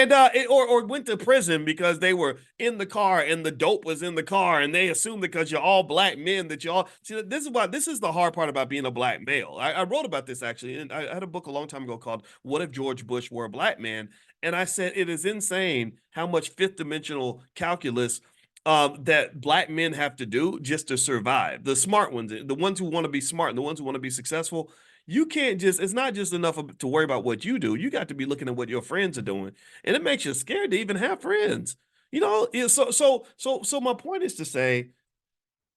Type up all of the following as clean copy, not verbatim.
And or went to prison because they were in the car and the dope was in the car, and they assumed because you're all black men that you all see. This is the hard part about being a black male. I wrote about this actually, and I had a book a long time ago called "What If George Bush Were a Black Man," and I said it is insane how much fifth dimensional calculus that black men have to do just to survive. The smart ones, the ones who want to be smart, and the ones who want to be successful. You can't just, it's not just enough to worry about what you do. You got to be looking at what your friends are doing. And it makes you scared to even have friends. So my point is to say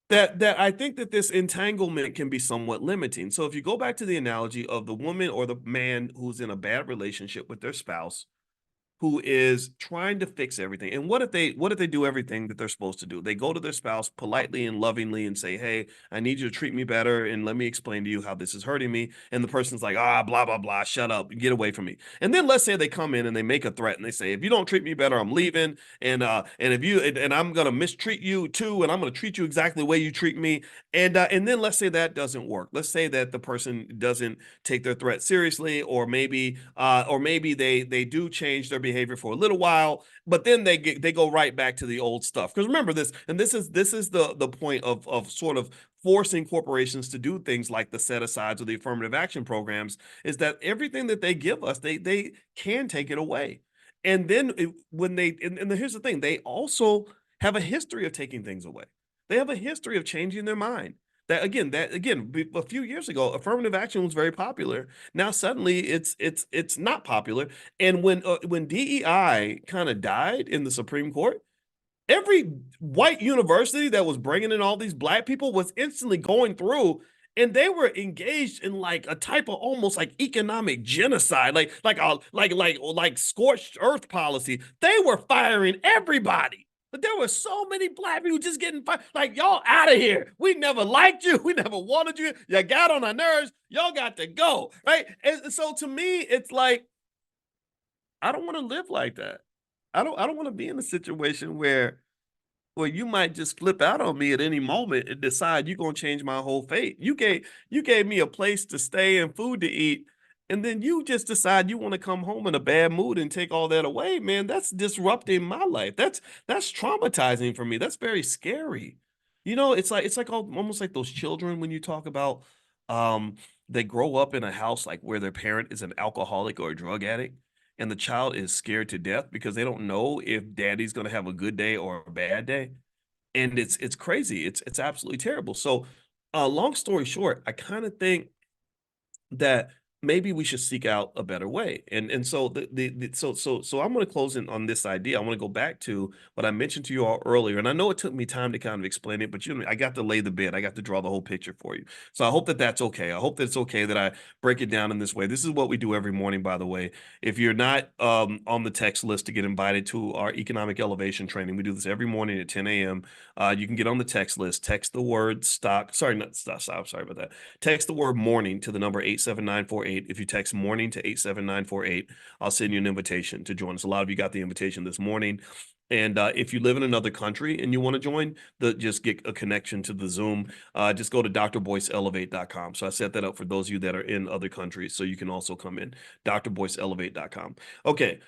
that I think that this entanglement can be somewhat limiting. So if you go back to the analogy of the woman or the man who's in a bad relationship with their spouse, who is trying to fix everything. And what if they do everything that they're supposed to do? They go to their spouse politely and lovingly and say, "Hey, I need you to treat me better and let me explain to you how this is hurting me." And the person's like, "Ah, blah blah blah, shut up, get away from me." And then let's say they come in and they make a threat and they say, "If you don't treat me better, I'm leaving, and if you and I'm gonna mistreat you too, and I'm gonna treat you exactly the way you treat me." And then let's say that doesn't work. Let's say that the person doesn't take their threat seriously, or maybe they do change their behavior for a little while, but then they go right back to the old stuff. Because remember this, and this is the point of sort of forcing corporations to do things like the set asides or the affirmative action programs, is that everything that they give us, they can take it away. And then when and here's the thing, they also have a history of taking things away. They have a history of changing their mind. That again, a few years ago, affirmative action was very popular. Now suddenly it's not popular. And when DEI kind of died in the Supreme Court, every white university that was bringing in all these black people was instantly going through, and they were engaged in like a type of almost like economic genocide, like scorched earth policy. They were firing everybody. But there were so many black people just getting fired. Like, y'all out of here. We never liked you. We never wanted you. You got on our nerves. Y'all got to go. Right. And so to me, it's like, I don't want to live like that. I don't want to be in a situation where you might just flip out on me at any moment and decide you're gonna change my whole fate. You gave me a place to stay and food to eat, and then you just decide you want to come home in a bad mood and take all that away, man. That's disrupting my life. That's traumatizing for me. That's very scary. It's like almost like those children when you talk about um they grow up in a house like where their parent is an alcoholic or a drug addict, and the child is scared to death because they don't know if daddy's going to have a good day or a bad day. And it's crazy. It's absolutely terrible. So long story short, I kind of think that maybe we should seek out a better way. And so so I'm going to close in on this idea. I want to go back to what I mentioned to you all earlier, and I know it took me time to kind of explain it, but I got to lay the bed. I got to draw the whole picture for you. So I hope that that's okay. I hope that it's okay that I break it down in this way. This is what we do every morning, by the way. If you're not on the text list to get invited to our economic elevation training, we do this every morning at 10 a.m. You can get on the text list. Text the word stock. Sorry, not stock. Sorry about that. Text the word morning to the number 87948. If you text morning to 87948, I'll send you an invitation to join us. A lot of you got the invitation this morning. And if you live in another country and you want to join, just get a connection to the Zoom. Just go to drboyceelevate.com. So I set that up for those of you that are in other countries, so you can also come in. drboyceelevate.com. Okay.